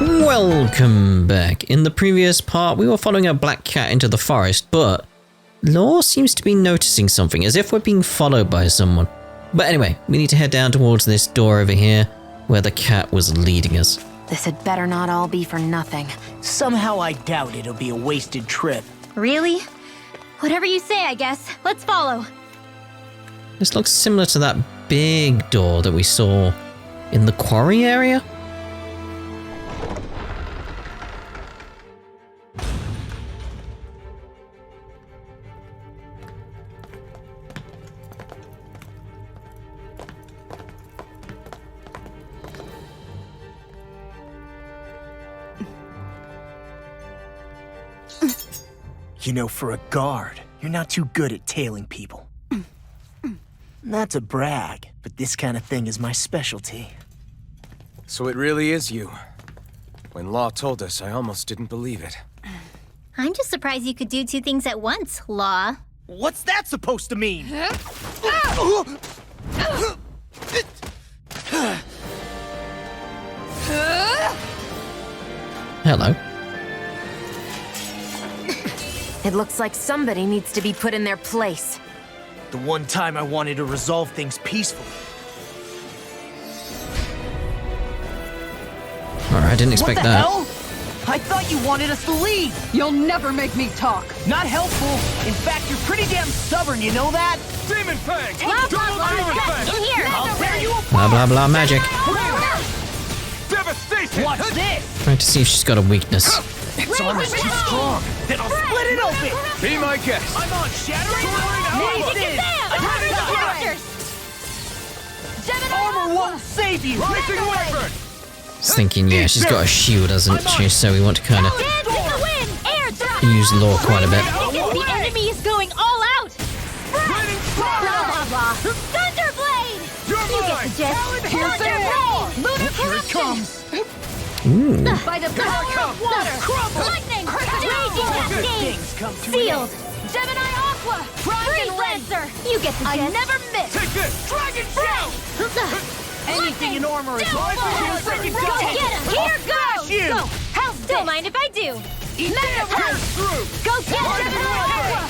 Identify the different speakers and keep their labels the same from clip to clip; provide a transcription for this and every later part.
Speaker 1: Welcome back. In the previous part, we were following a black cat into the forest, but Law seems to be noticing something, as if we're being followed by someone. But anyway, we need to head down towards this door over here, where the cat was leading us.
Speaker 2: This had better not all be for nothing.
Speaker 3: Somehow I doubt it'll be a wasted trip.
Speaker 4: Really? Whatever you say, I guess. Let's follow.
Speaker 1: This looks similar to that big door that we saw in the quarry area.
Speaker 3: You know, for a guard, you're not too good at tailing people. Not to brag, but this kind of thing is my specialty.
Speaker 5: So it really is you. When Law told us, I almost didn't believe it.
Speaker 4: I'm just surprised you could do two things at once, Law.
Speaker 3: What's that supposed to mean?
Speaker 1: Hello.
Speaker 2: It looks like somebody needs to be put in their place.
Speaker 3: The one time I wanted to resolve things peacefully.
Speaker 1: Alright, I didn't expect that.
Speaker 3: What the hell? I thought you wanted us to leave.
Speaker 6: You'll never make me talk.
Speaker 3: Not helpful. In fact, you're pretty damn stubborn, you know that?
Speaker 5: Demon Fang!
Speaker 4: Blah, blah, blah, in here!
Speaker 3: I'll tear you apart!
Speaker 1: Blah blah blah magic.
Speaker 5: Devastation!
Speaker 3: Watch this!
Speaker 1: Trying to see if she's got a weakness.
Speaker 3: Its armor's too strong. Then I'll split it open!
Speaker 5: Be my guest!
Speaker 3: I'm on shattering
Speaker 4: Amazing characters!
Speaker 3: Armor won't save you!
Speaker 5: Rising Wyvern!
Speaker 1: I was thinking, yeah, she's got a shield, hasn't she? So we want to kind of
Speaker 4: Dance in the wind! Air drop!
Speaker 1: use Law quite a bit.
Speaker 4: The enemy is going all out!
Speaker 5: Raining
Speaker 4: Blah,
Speaker 5: fire!
Speaker 4: blah, blah. Thunderblade!
Speaker 5: You're
Speaker 4: You get
Speaker 5: mine!
Speaker 4: the gist. Thunderblade! Lunar
Speaker 3: Here it comes!
Speaker 1: Ooh.
Speaker 4: By the power of water! Lightning! Raging cascade!
Speaker 3: Things come to an
Speaker 4: Sealed!
Speaker 3: end.
Speaker 4: Gemini Aqua! Freeze Lancer! You get the gist. I never miss!
Speaker 5: Take this! Dragon Shout!
Speaker 3: Anything in armor is
Speaker 4: Get
Speaker 3: freaking done!
Speaker 4: him! Here goes!
Speaker 3: you.
Speaker 4: Go! How's don't mind if I do!
Speaker 3: Eat this!
Speaker 5: Pierce through!
Speaker 4: Go get Gemini Aqua!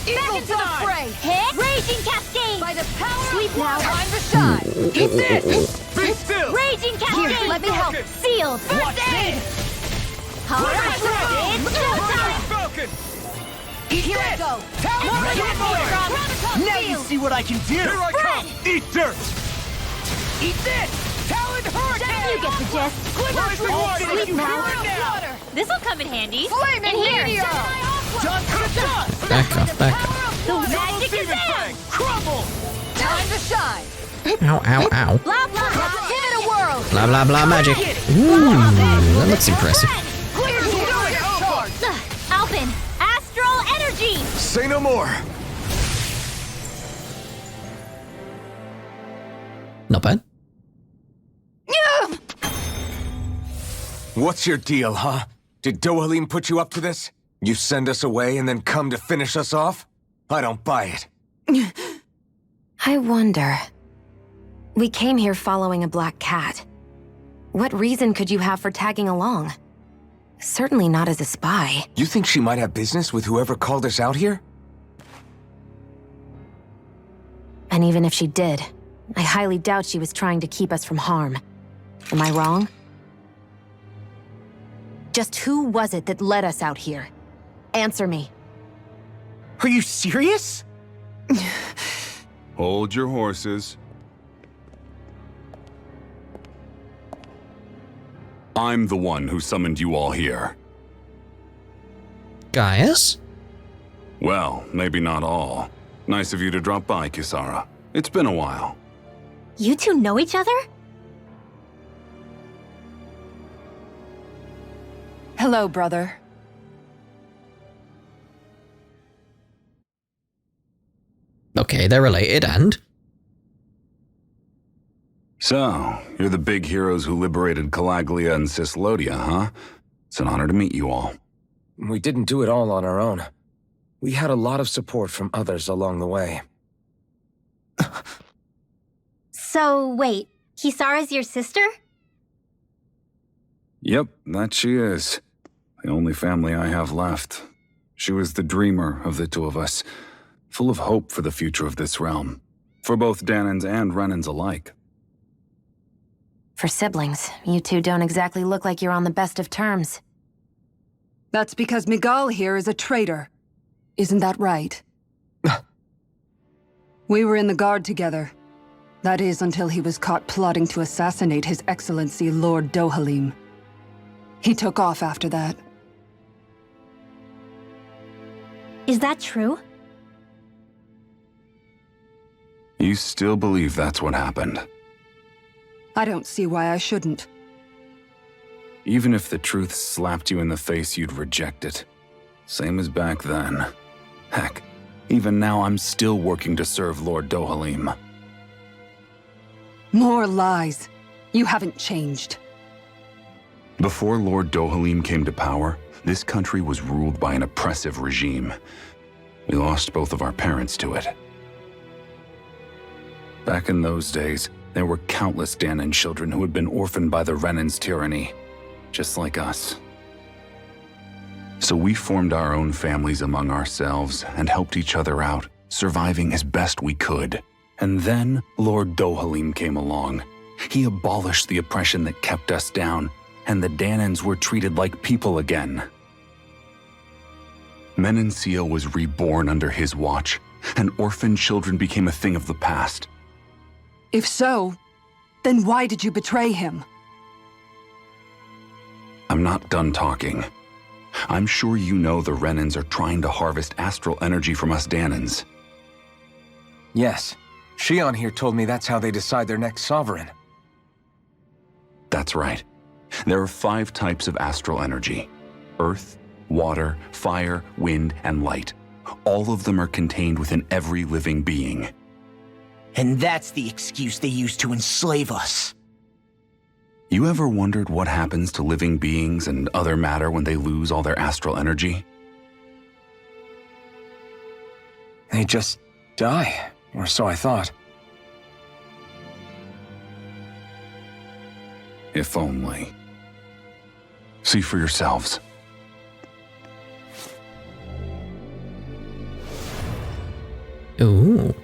Speaker 6: Back into the fray.
Speaker 4: Hit! Raging cascade!
Speaker 6: By the power
Speaker 4: Sleep
Speaker 6: of
Speaker 4: now.
Speaker 6: time to shine.
Speaker 3: Eat this!
Speaker 5: Be still!
Speaker 4: Raging cascade!
Speaker 6: Here, let me help.
Speaker 4: Sealed!
Speaker 3: Watch this!
Speaker 4: Alright! It's showtime!
Speaker 5: Falcon!
Speaker 3: Eat
Speaker 6: Here I
Speaker 3: this!
Speaker 6: go.
Speaker 3: Ready for it! Now you see what I can do!
Speaker 5: Here I come! Eat dirt!
Speaker 3: Eat this! Taloned Hurricane!
Speaker 4: You get the gist.
Speaker 5: Rising Wyvern!
Speaker 4: Sleep now.
Speaker 3: now!
Speaker 4: This'll come in handy.
Speaker 6: Flaming
Speaker 4: in here.
Speaker 6: meteor.
Speaker 3: Done to the dust!
Speaker 1: Back off, back off.
Speaker 4: The magic is
Speaker 5: Demon
Speaker 4: in.
Speaker 5: Fang!
Speaker 3: Crumble!
Speaker 6: Time to shine.
Speaker 1: Ow, ow, ow.
Speaker 4: Blah, blah, blah.
Speaker 6: Give it a whirl.
Speaker 1: Blah blah blah magic. Ooh, that looks impressive.
Speaker 3: Clear the way!
Speaker 4: Alphen, astral energy.
Speaker 5: Say no more!
Speaker 1: Not bad.
Speaker 5: What's your deal, huh? Did Dohalim put you up to this? You send us away and then come to finish us off? I don't buy it.
Speaker 2: I wonder. We came here following a black cat. What reason could you have for tagging along? Certainly not as a spy.
Speaker 5: You think she might have business with whoever called us out here?
Speaker 2: And even if she did, I highly doubt she was trying to keep us from harm. Am I wrong? Just who was it that led us out here? Answer me.
Speaker 3: Are you serious?
Speaker 7: Hold your horses. I'm the one who summoned you all here.
Speaker 1: Gaius?
Speaker 7: Well, maybe not all. Nice of you to drop by, Kisara. It's been a while.
Speaker 4: You two know each other?
Speaker 6: Hello, brother.
Speaker 1: Okay, they're related and...
Speaker 7: So, you're the big heroes who liberated Calaglia and Cislodia, huh? It's an honor to meet you all.
Speaker 5: We didn't do it all on our own. We had a lot of support from others along the way.
Speaker 4: So, wait. Kisara's your sister?
Speaker 7: Yep, that she is. The only family I have left. She was the dreamer of the two of us, full of hope for the future of this realm, for both Dahnans and Renans alike.
Speaker 2: For siblings, you two don't exactly look like you're on the best of terms.
Speaker 6: That's because Migal here is a traitor. Isn't that right? We were in the Guard together. That is, until he was caught plotting to assassinate His Excellency Lord Dohalim. He took off after that.
Speaker 4: Is that true?
Speaker 7: You still believe that's what happened?
Speaker 6: I don't see why I shouldn't.
Speaker 7: Even if the truth slapped you in the face, you'd reject it. Same as back then. Heck, even now I'm still working to serve Lord Dohalim.
Speaker 6: More lies. You haven't changed.
Speaker 7: Before Lord Dohalim came to power, this country was ruled by an oppressive regime. We lost both of our parents to it. Back in those days, there were countless Dahnan children who had been orphaned by the Renan's tyranny, just like us. So we formed our own families among ourselves and helped each other out, surviving as best we could. And then Lord Dohalim came along. He abolished the oppression that kept us down, and the Dahnans were treated like people again. Menancia was reborn under his watch, and orphaned children became a thing of the past.
Speaker 6: If so, then why did you betray him?
Speaker 7: I'm not done talking. I'm sure you know the Renans are trying to harvest astral energy from us Dahnans.
Speaker 5: Yes. Shionne here told me that's how they decide their next sovereign.
Speaker 7: That's right. There are 5 types of astral energy: earth, water, fire, wind, and light. All of them are contained within every living being.
Speaker 3: And that's the excuse they use to enslave us.
Speaker 7: You ever wondered what happens to living beings and other matter when they lose all their astral energy?
Speaker 5: They just die, or so I thought.
Speaker 7: If only. See for yourselves.
Speaker 1: Ooh.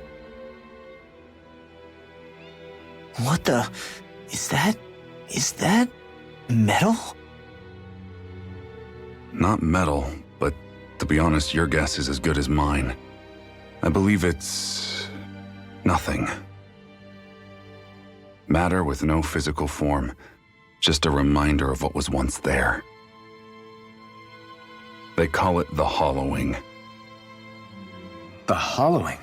Speaker 3: What the... Is that metal?
Speaker 7: Not metal, but to be honest, your guess is as good as mine. I believe it's... nothing. Matter with no physical form. Just a reminder of what was once there. They call it the hollowing.
Speaker 5: The hollowing?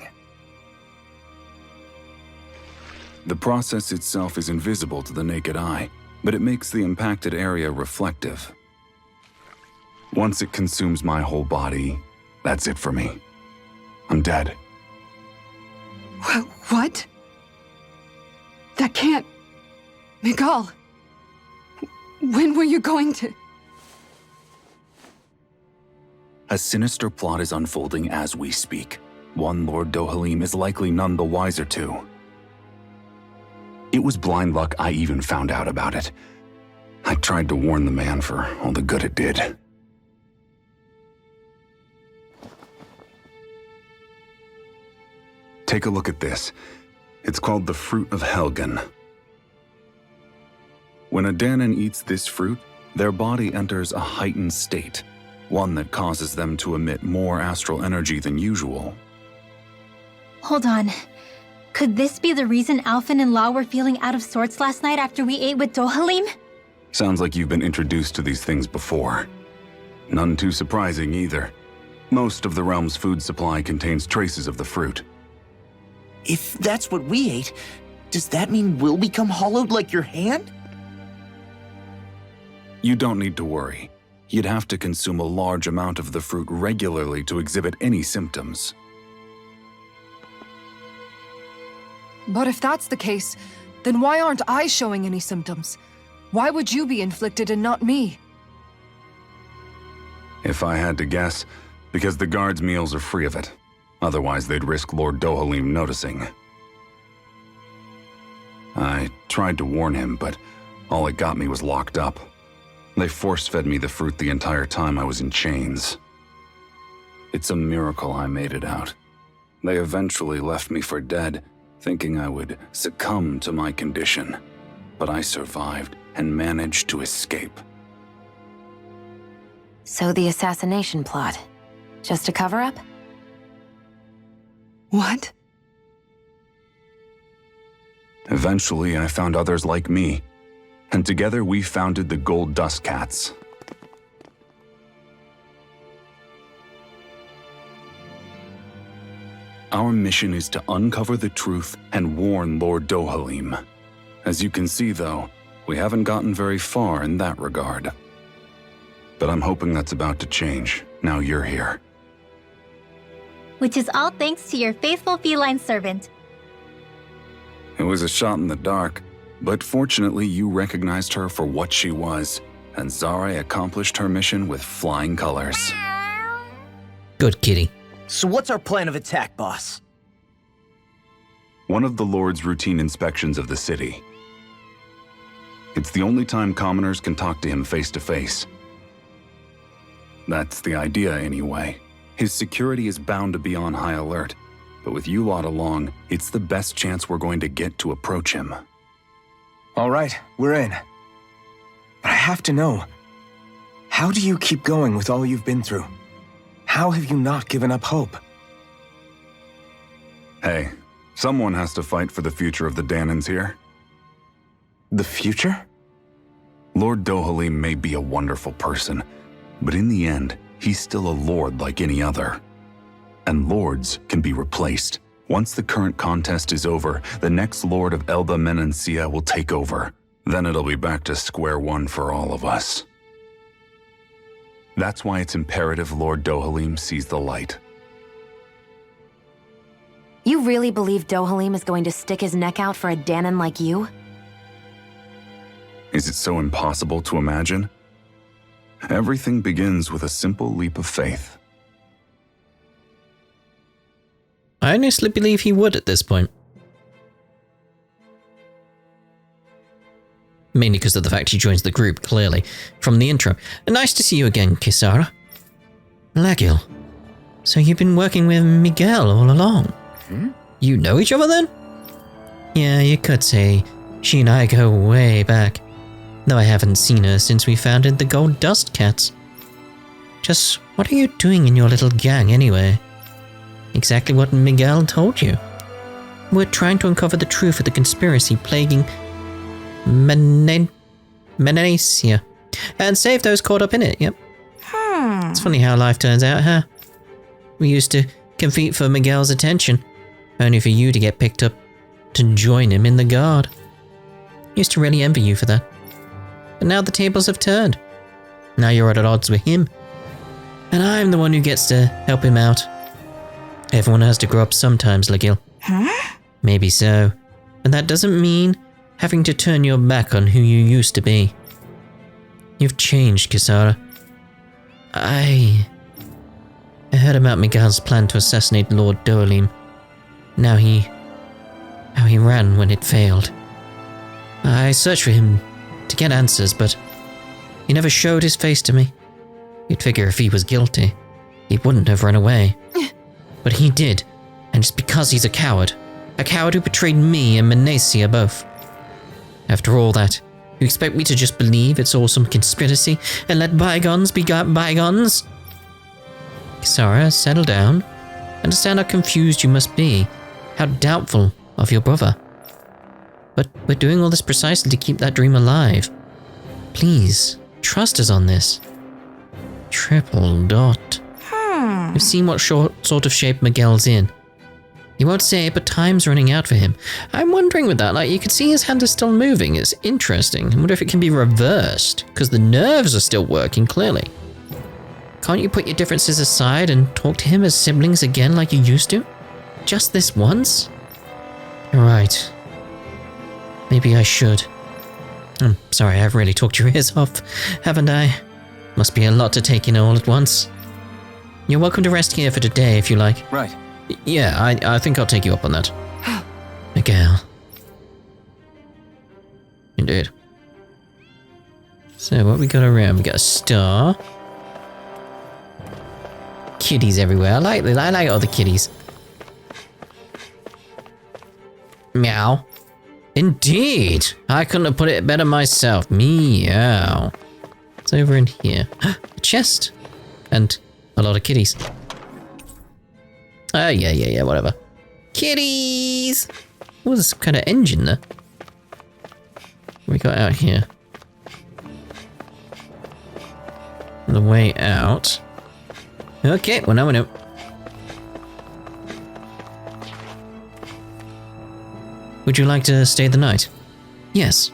Speaker 7: The process itself is invisible to the naked eye, but it makes the impacted area reflective. Once it consumes my whole body, that's it for me. I'm dead.
Speaker 6: What? That can't... Migal! When were you going to...
Speaker 7: A sinister plot is unfolding as we speak. One Lord Dohalim is likely none the wiser to. It was blind luck I even found out about it. I tried to warn the man for all the good it did. Take a look at this. It's called the Fruit of Helgen. When a Dahnan eats this fruit, their body enters a heightened state, one that causes them to emit more astral energy than usual.
Speaker 4: Hold on. Could this be the reason Alphen and Law were feeling out of sorts last night after we ate with Dohalim?
Speaker 7: Sounds like you've been introduced to these things before. None too surprising either. Most of the realm's food supply contains traces of the fruit.
Speaker 3: If that's what we ate, does that mean we'll become hollowed like your hand?
Speaker 7: You don't need to worry. You'd have to consume a large amount of the fruit regularly to exhibit any symptoms.
Speaker 6: But if that's the case, then why aren't I showing any symptoms? Why would you be inflicted and not me?
Speaker 7: If I had to guess, because the guards' meals are free of it. Otherwise, they'd risk Lord Dohalim noticing. I tried to warn him, but all it got me was locked up. They force-fed me the fruit the entire time I was in chains. It's a miracle I made it out. They eventually left me for dead, thinking I would succumb to my condition. But I survived and managed to escape.
Speaker 2: So the assassination plot, just a cover-up?
Speaker 6: What?
Speaker 7: Eventually, I found others like me, and together we founded the Gold Dust Cats. Our mission is to uncover the truth and warn Lord Dohalim. As you can see, though, we haven't gotten very far in that regard. But I'm hoping that's about to change, now you're here.
Speaker 4: Which is all thanks to your faithful feline servant.
Speaker 7: It was a shot in the dark, but fortunately you recognized her for what she was, and Zare accomplished her mission with flying colors.
Speaker 1: Good kitty.
Speaker 3: So what's our plan of attack, boss?
Speaker 7: One of the Lord's routine inspections of the city. It's the only time commoners can talk to him face to face. That's the idea anyway. His security is bound to be on high alert, but with you lot along, it's the best chance we're going to get to approach him.
Speaker 5: All right, we're in. But I have to know, how do you keep going with all you've been through? How have you not given up hope?
Speaker 7: Hey, someone has to fight for the future of the Dahnans here.
Speaker 5: The future?
Speaker 7: Lord Dohalim may be a wonderful person, but in the end, he's still a lord like any other. And lords can be replaced. Once the current contest is over, the next lord of Elde Menancia will take over. Then it'll be back to square one for all of us. That's why it's imperative Lord Dohalim sees the light.
Speaker 2: You really believe Dohalim is going to stick his neck out for a Dahnan like you?
Speaker 7: Is it so impossible to imagine? Everything begins with a simple leap of faith.
Speaker 1: I honestly believe he would at this point. Mainly because of the fact he joins the group, clearly, from the intro. Nice to see you again, Kisara. Lagil. So you've been working with Migal all along? You know each other then? Yeah, you could say she and I go way back. Though I haven't seen her since we founded the Gold Dust Cats. Just what are you doing in your little gang anyway? Exactly what Migal told you. We're trying to uncover the truth of the conspiracy plaguing Menancia, and save those caught up in it, yep. It's funny how life turns out, huh? We used to compete for Migal's attention, only for you to get picked up to join him in the guard. Used to really envy you for that. But now the tables have turned. Now you're at odds with him, and I'm the one who gets to help him out. Everyone has to grow up sometimes, Lagil. Maybe so, but that doesn't mean having to turn your back on who you used to be. You've changed, Kisara. I heard about Migal's plan to assassinate Lord Dohalim. How he ran when it failed. I searched for him to get answers, but he never showed his face to me. You'd figure if he was guilty, he wouldn't have run away. But he did, and it's because he's a coward who betrayed me and Menacia both. After all that, you expect me to just believe it's all some conspiracy and let bygones be bygones? Kisara, settle down. Understand how confused you must be, how doubtful of your brother. But we're doing all this precisely to keep that dream alive. Please, trust us on this. Triple dot. We've seen what sort of shape Migal's in. He won't say it, but time's running out for him. I'm wondering with that, like, you can see his hand is still moving. It's interesting. I wonder if it can be reversed, because the nerves are still working, clearly. Can't you put your differences aside and talk to him as siblings again like you used to? Just this once? You're right. Maybe I should. I'm sorry, I've really talked your ears off, haven't I? Must be a lot to take in all at once. You're welcome to rest here for today if you like.
Speaker 5: Right.
Speaker 1: Yeah, I think I'll take you up on that. Migal. Indeed. So what we got around? We got a star. Kitties everywhere. I like all the kitties. Meow. Indeed. I couldn't have put it better myself. Meow. It's over in here. A chest. And a lot of kitties. Oh, yeah, whatever. Kitties! Oh, there's some kind of engine there. What we got out here? The way out. Okay, well now we know. Would you like to stay the night? Yes.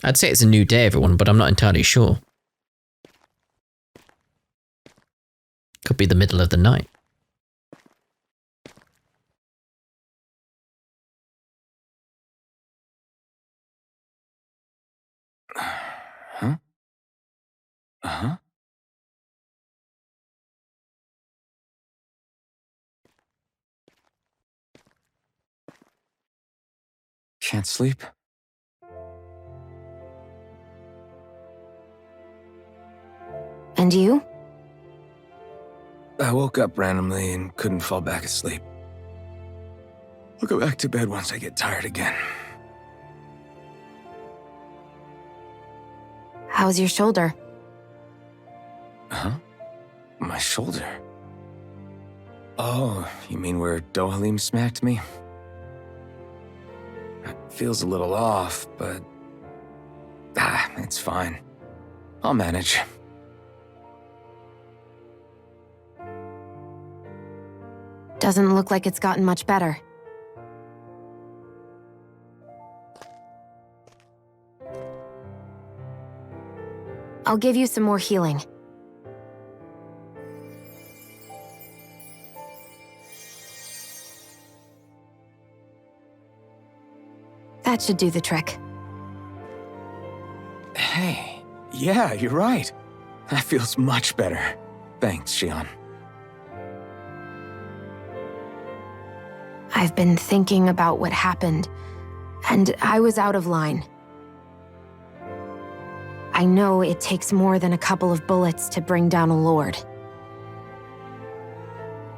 Speaker 1: I'd say it's a new day, everyone, but I'm not entirely sure. Could be the middle of the night.
Speaker 5: Huh? Uh-huh. Can't sleep?
Speaker 2: And you?
Speaker 5: I woke up randomly and couldn't fall back asleep. I'll go back to bed once I get tired again.
Speaker 2: How's your shoulder?
Speaker 5: Huh? My shoulder? Oh, you mean where Dohalim smacked me? It feels a little off, but... it's fine. I'll manage.
Speaker 2: Doesn't look like it's gotten much better. I'll give you some more healing. That should do the trick.
Speaker 5: Hey, yeah, you're right. That feels much better. Thanks, Shionne.
Speaker 2: I've been thinking about what happened, and I was out of line. I know it takes more than a couple of bullets to bring down a lord.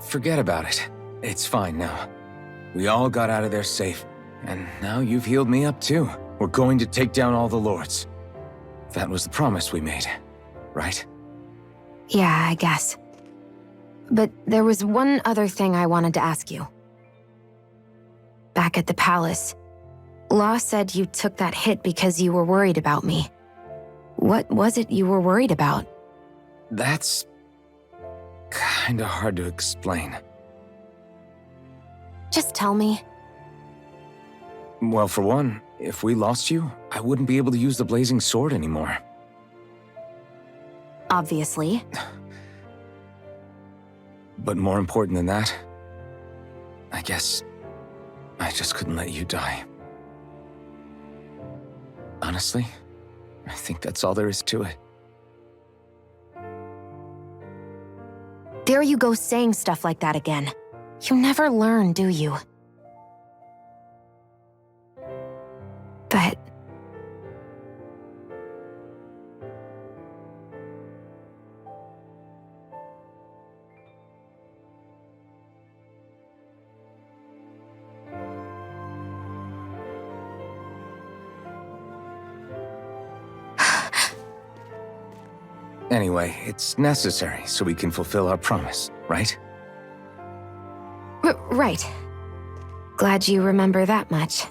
Speaker 5: Forget about it. It's fine now. We all got out of there safe, and now you've healed me up too. We're going to take down all the lords. That was the promise we made, right?
Speaker 2: Yeah, I guess. But there was one other thing I wanted to ask you. Back at the palace, Law said you took that hit because you were worried about me. What was it you were worried about?
Speaker 5: That's... kinda hard to explain.
Speaker 2: Just tell me.
Speaker 5: Well, for one, if we lost you, I wouldn't be able to use the blazing sword anymore.
Speaker 2: Obviously.
Speaker 5: But more important than that, I guess I just couldn't let you die. Honestly, I think that's all there is to it.
Speaker 2: There you go saying stuff like that again. You never learn, do you? But...
Speaker 5: Anyway, it's necessary so we can fulfill our promise, right?
Speaker 2: Right. Glad you remember that much.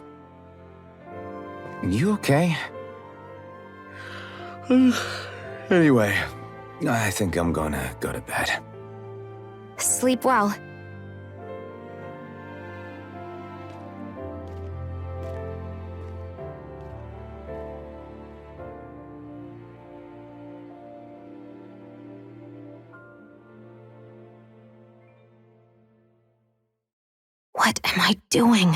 Speaker 5: You okay? Anyway, I think I'm gonna go to bed.
Speaker 2: Sleep well. What am I doing?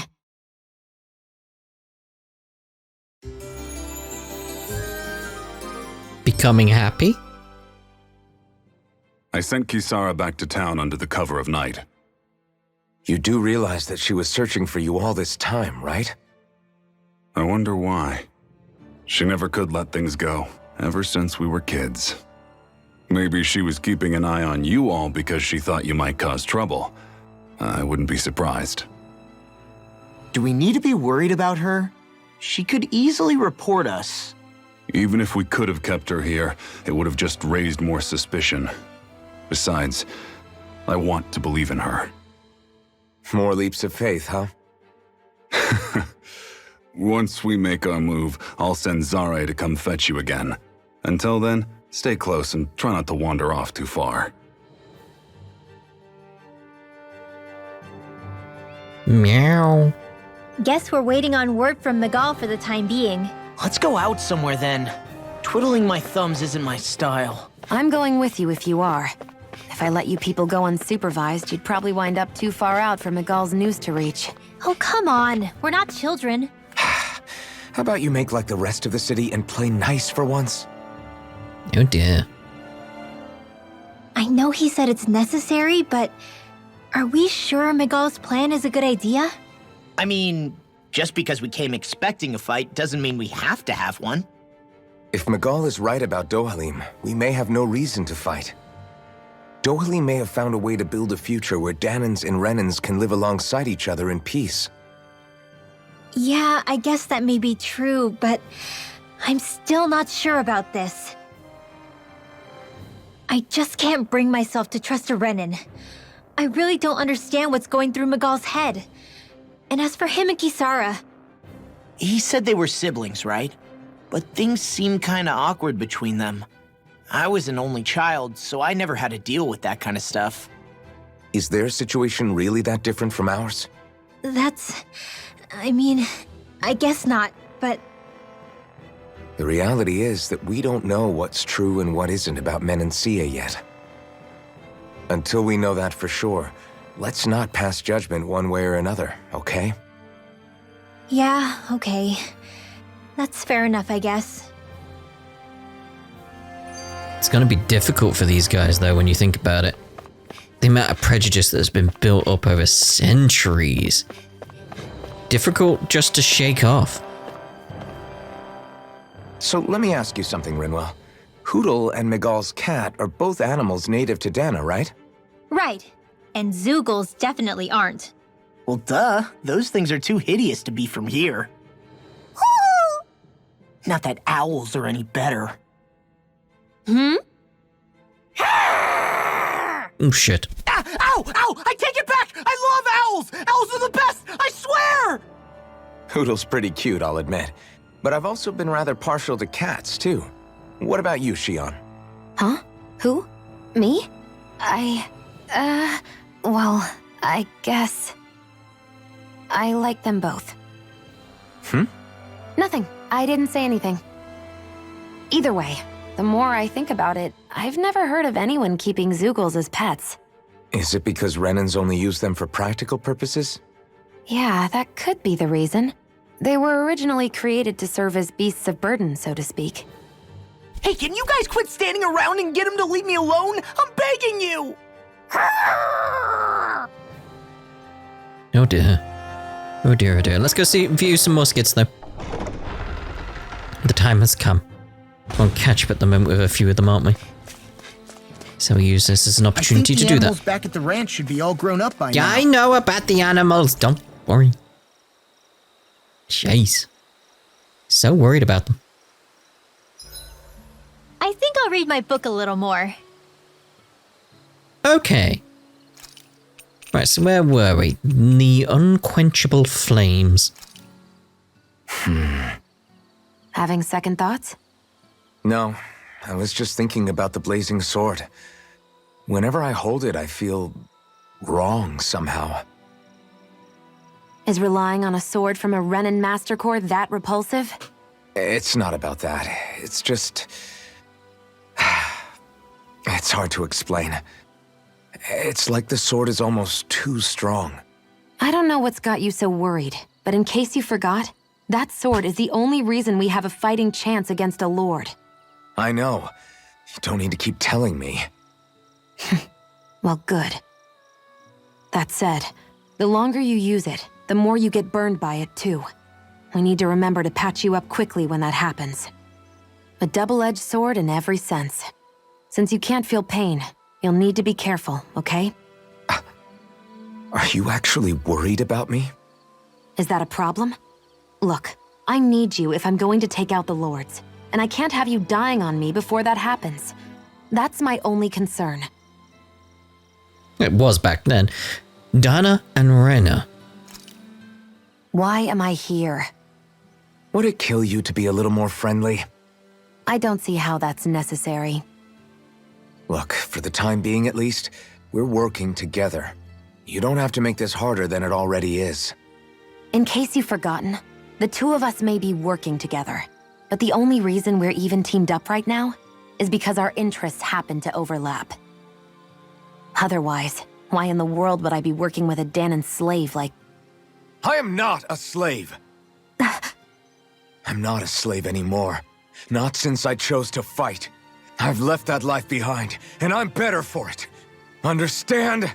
Speaker 1: Becoming happy?
Speaker 7: I sent Kisara back to town under the cover of night.
Speaker 5: You do realize that she was searching for you all this time, right?
Speaker 7: I wonder why. She never could let things go, ever since we were kids. Maybe she was keeping an eye on you all because she thought you might cause trouble. I wouldn't be surprised.
Speaker 3: Do we need to be worried about her? She could easily report us.
Speaker 7: Even if we could have kept her here, it would have just raised more suspicion. Besides, I want to believe in her.
Speaker 5: More leaps of faith, huh?
Speaker 7: Once we make our move, I'll send Zare to come fetch you again. Until then, stay close and try not to wander off too far.
Speaker 1: Meow.
Speaker 4: Guess we're waiting on word from Migal for the time being.
Speaker 3: Let's go out somewhere then. Twiddling my thumbs isn't my style.
Speaker 2: I'm going with you if you are. If I let you people go unsupervised, you'd probably wind up too far out for Migal's news to reach.
Speaker 4: Oh, come on. We're not children.
Speaker 5: How about you make like the rest of the city and play nice for once?
Speaker 1: Oh dear.
Speaker 4: I know he said it's necessary, but are we sure Migal's plan is a good idea?
Speaker 3: I mean, just because we came expecting a fight doesn't mean we have to have one.
Speaker 5: If Migal is right about Dohalim, we may have no reason to fight. Dohalim may have found a way to build a future where Dahnans and Renans can live alongside each other in peace.
Speaker 4: Yeah, I guess that may be true, but I'm still not sure about this. I just can't bring myself to trust a Renan. I really don't understand what's going through Migal's head. And as for him and Kisara...
Speaker 3: He said they were siblings, right? But things seemed kinda awkward between them. I was an only child, so I never had to deal with that kind of stuff.
Speaker 5: Is their situation really that different from ours?
Speaker 4: I mean, I guess not, but...
Speaker 5: The reality is that we don't know what's true and what isn't about Menancia yet. Until we know that for sure, let's not pass judgment one way or another, okay?
Speaker 4: Yeah, okay. That's fair enough, I guess.
Speaker 1: It's gonna be difficult for these guys though when you think about it. The amount of prejudice that's been built up over centuries. Difficult just to shake off.
Speaker 5: So let me ask you something, Rinwell. Hootle and Migal's cat are both animals native to Dahna, right?
Speaker 4: Right. And Zoogles definitely aren't.
Speaker 3: Well, duh. Those things are too hideous to be from here. Not that owls are any better.
Speaker 4: Hmm?
Speaker 1: Oh shit.
Speaker 3: Ah, ow! Ow! I take it back! I love owls! Owls are the best! I swear!
Speaker 5: Hootle's pretty cute, I'll admit. But I've also been rather partial to cats, too. What about you, Shionne?
Speaker 2: Huh? Who? Me? Well, I guess... I like them both. Nothing. I didn't say anything. Either way, the more I think about it, I've never heard of anyone keeping Zoogles as pets.
Speaker 5: Is it because Renans only use them for practical purposes?
Speaker 2: Yeah, that could be the reason. They were originally created to serve as beasts of burden, so to speak.
Speaker 3: Hey, can you guys quit standing around and get him to leave me alone? I'm begging you!
Speaker 1: Oh dear. Oh dear, oh dear. Let's go view some more skits though. The time has come. We're on catch up at the moment with a few of them, aren't we? So we use this as an opportunity to do that.
Speaker 8: The animals back at the ranch should be all grown up by now.
Speaker 1: Yeah, I know about the animals. Don't worry. Jeez. So worried about them.
Speaker 4: I think I'll read my book a little more.
Speaker 1: Okay. Right, so where were we? The unquenchable flames.
Speaker 2: Having second thoughts?
Speaker 5: No, I was just thinking about the blazing sword. Whenever I hold it, I feel wrong somehow.
Speaker 2: Is relying on a sword from a Renan Master Core that repulsive?
Speaker 5: It's not about that. It's just... It's hard to explain. It's like the sword is almost too strong.
Speaker 2: I don't know what's got you so worried, but in case you forgot, that sword is the only reason we have a fighting chance against a lord.
Speaker 5: I know. You don't need to keep telling me.
Speaker 2: Well, good. That said, the longer you use it, the more you get burned by it, too. We need to remember to patch you up quickly when that happens. A double-edged sword in every sense. Since you can't feel pain, you'll need to be careful, okay?
Speaker 5: Are you actually worried about me?
Speaker 2: Is that a problem? Look, I need you if I'm going to take out the Lords, and I can't have you dying on me before that happens. That's my only concern.
Speaker 1: It was back then. Dahna and Rena.
Speaker 2: Why am I here?
Speaker 5: Would it kill you to be a little more friendly?
Speaker 2: I don't see how that's necessary.
Speaker 5: Look, for the time being at least, we're working together. You don't have to make this harder than it already is.
Speaker 2: In case you've forgotten, the two of us may be working together, but the only reason we're even teamed up right now is because our interests happen to overlap. Otherwise, why in the world would I be working with a Dahnan slave like...
Speaker 5: I am not a slave! I'm not a slave anymore. Not since I chose to fight. I've left that life behind, and I'm better for it. Understand?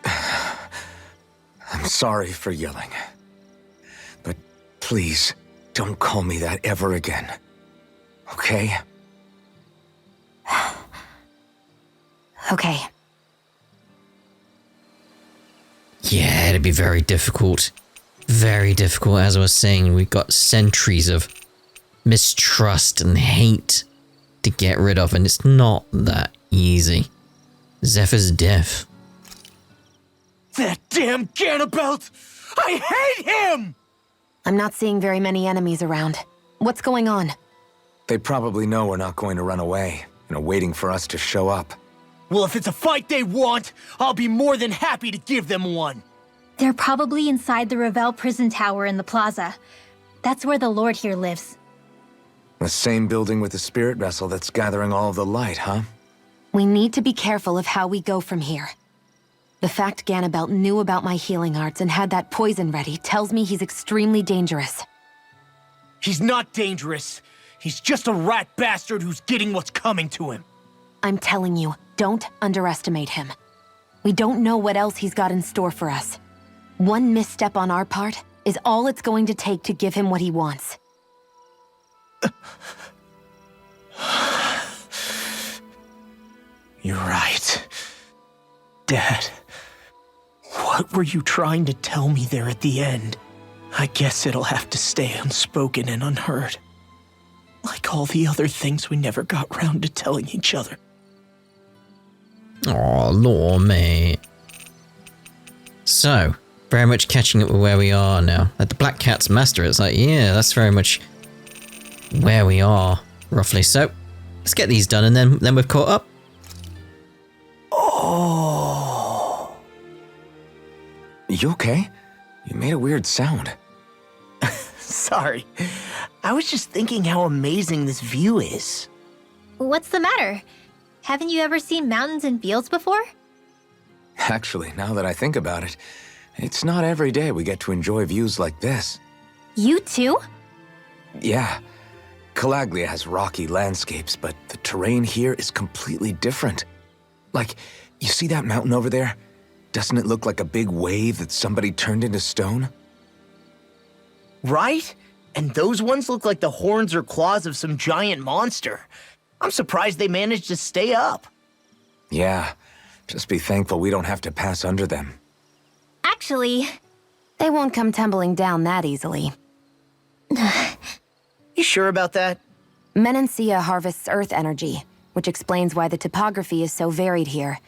Speaker 5: I'm sorry for yelling. But please, don't call me that ever again. Okay?
Speaker 2: Okay.
Speaker 1: Yeah, it'd be very difficult. Very difficult. As I was saying, we've got centuries of mistrust and hate to get rid of, and it's not that easy. Zephyr's death.
Speaker 3: That damn Ganabelt! I hate him!
Speaker 2: I'm not seeing very many enemies around. What's going on?
Speaker 5: They probably know we're not going to run away, and are waiting for us to show up.
Speaker 3: Well, if it's a fight they want, I'll be more than happy to give them one.
Speaker 4: They're probably inside the Revel prison tower in the plaza. That's where the Lord here lives.
Speaker 5: The same building with the spirit vessel that's gathering all of the light, huh?
Speaker 2: We need to be careful of how we go from here. The fact Ganabelt knew about my healing arts and had that poison ready tells me he's extremely dangerous.
Speaker 3: He's not dangerous. He's just a rat bastard who's getting what's coming to him.
Speaker 2: I'm telling you, don't underestimate him. We don't know what else he's got in store for us. One misstep on our part is all it's going to take to give him what he wants.
Speaker 3: You're right. Dad, what were you trying to tell me there at the end? I guess it'll have to stay unspoken and unheard. Like all the other things we never got round to telling each other.
Speaker 1: Oh, lore, mate. So, very much catching up with where we are now. At the Black Cat's master, it's like, yeah, that's very much where we are, roughly. So, let's get these done, and then we've caught up.
Speaker 3: Oh.
Speaker 5: You okay? You made a weird sound.
Speaker 3: Sorry. I was just thinking how amazing this view is.
Speaker 4: What's the matter? Haven't you ever seen mountains and fields before?
Speaker 5: Actually, now that I think about it, it's not every day we get to enjoy views like this.
Speaker 4: You too?
Speaker 5: Yeah. Calaglia has rocky landscapes, but the terrain here is completely different. Like, you see that mountain over there? Doesn't it look like a big wave that somebody turned into stone?
Speaker 3: Right? And those ones look like the horns or claws of some giant monster. I'm surprised they managed to stay up.
Speaker 5: Yeah. Just be thankful we don't have to pass under them.
Speaker 4: Actually,
Speaker 2: They won't come tumbling down that easily.
Speaker 3: You sure about that?
Speaker 2: Menancia harvests earth energy, which explains why the topography is so varied here.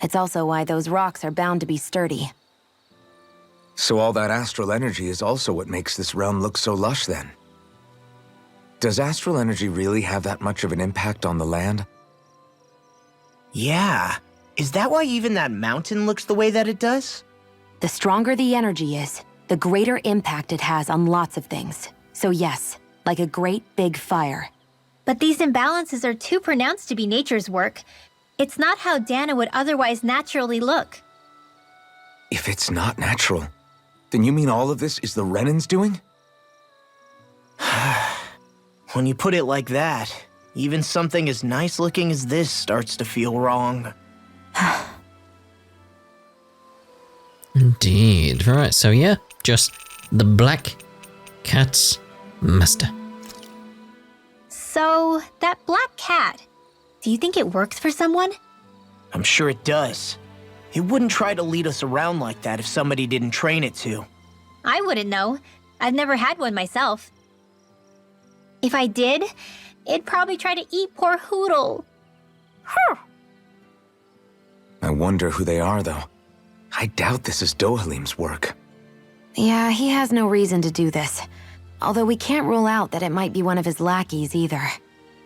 Speaker 2: It's also why those rocks are bound to be sturdy.
Speaker 5: So all that astral energy is also what makes this realm look so lush then? Does astral energy really have that much of an impact on the land?
Speaker 3: Yeah. Is that why even that mountain looks the way that it does?
Speaker 2: The stronger the energy is, the greater impact it has on lots of things. So yes, like a great big fire.
Speaker 4: but these imbalances are too pronounced to be nature's work. It's not how Dahna would otherwise naturally look.
Speaker 5: If it's not natural, then you mean all of this is the Renans doing?
Speaker 3: When you put it like that, even something as nice looking as this starts to feel wrong.
Speaker 1: Indeed. Right, so yeah, just the Black Cat's master.
Speaker 4: So, that black cat, do you think it works for someone?
Speaker 3: I'm sure it does. It wouldn't try to lead us around like that if somebody didn't train it to.
Speaker 4: I wouldn't know. I've never had one myself. If I did, it'd probably try to eat poor Hoodle.
Speaker 5: I wonder who they are, though. I doubt this is Dohalim's work.
Speaker 2: Yeah, he has no reason to do this. Although we can't rule out that it might be one of his lackeys either.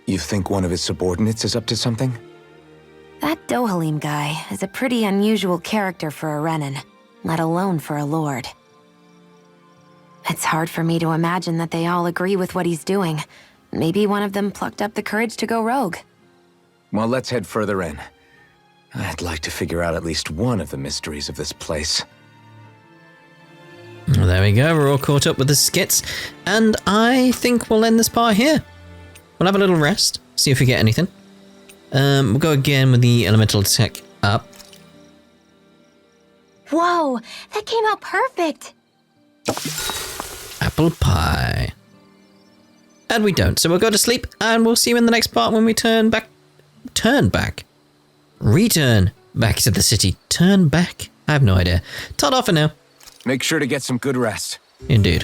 Speaker 5: You think one of his subordinates is up to something?
Speaker 2: That Dohalim guy is a pretty unusual character for a Renan, let alone for a lord. It's hard for me to imagine that they all agree with what he's doing. Maybe one of them plucked up the courage to go rogue.
Speaker 5: Well, let's head further in. I'd like to figure out at least one of the mysteries of this place.
Speaker 1: Well, there we go, we're all caught up with the skits, and I think we'll end this part here. We'll have a little rest, see if we get anything. We'll go again with the elemental attack up.
Speaker 4: Whoa, that came out perfect.
Speaker 1: Apple pie. And we don't, so we'll go to sleep, and we'll see you in the next part when we return back to the city. Turn back? I have no idea. Ta-da for now.
Speaker 5: Make sure to get some good rest.
Speaker 1: Indeed.